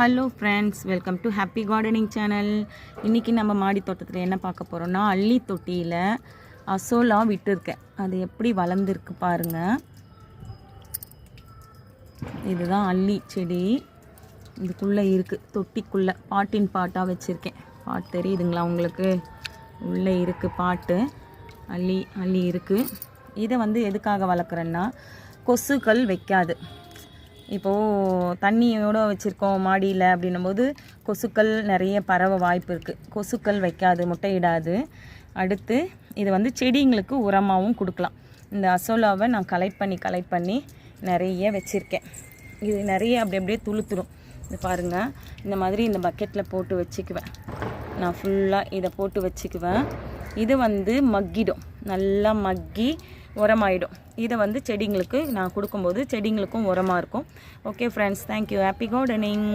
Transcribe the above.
Hello friends, welcome to happy gardening channel. இன்றைக்கி நம்ம மாடி தோட்டத்தில் என்ன பார்க்க போகிறோன்னா, அள்ளி தொட்டியில் அசோலா விட்டுருக்கேன். அது எப்படி வளர்ந்துருக்கு பாருங்கள். இதுதான் அள்ளி செடி. இதுக்குள்ளே இருக்குது, தொட்டிக்குள்ளே பாட்டின் பாட்டாக வச்சுருக்கேன். பாட்டு தெரியுதுங்களா உங்களுக்கு? உள்ளே இருக்குது பாட்டு. அள்ளி இருக்குது. இதை எதுக்காக வளர்க்குறேன்னா, கொசுக்கள் வைக்காது. இப்போது தண்ணியோடு வச்சுருக்கோம் மாடியில் அப்படின்னும்போது கொசுக்கள் நிறைய பரவ வாய்ப்பு இருக்குது. கொசுக்கள் வைக்காது, முட்டையிடாது. அடுத்து இது செடிங்களுக்கு உரமாகவும் கொடுக்கலாம். இந்த அசோலாவை நான் கலெக்ட் பண்ணி நிறைய வச்சுருக்கேன். இது நிறைய அப்படியே துளுத்துடும். இது பாருங்கள், இந்த மாதிரி இந்த பக்கெட்டில் போட்டு வச்சுக்குவேன். நான் ஃபுல்லாக இதை போட்டு வச்சுக்குவேன். இது மக்கிடும், நல்லா மக்கி உரமாயிடும். இதை செடிங்களுக்கு நான் கொடுக்கும்போது செடிங்களுக்கும் உரமாக இருக்கும். Okay friends, thank you. Happy gardening.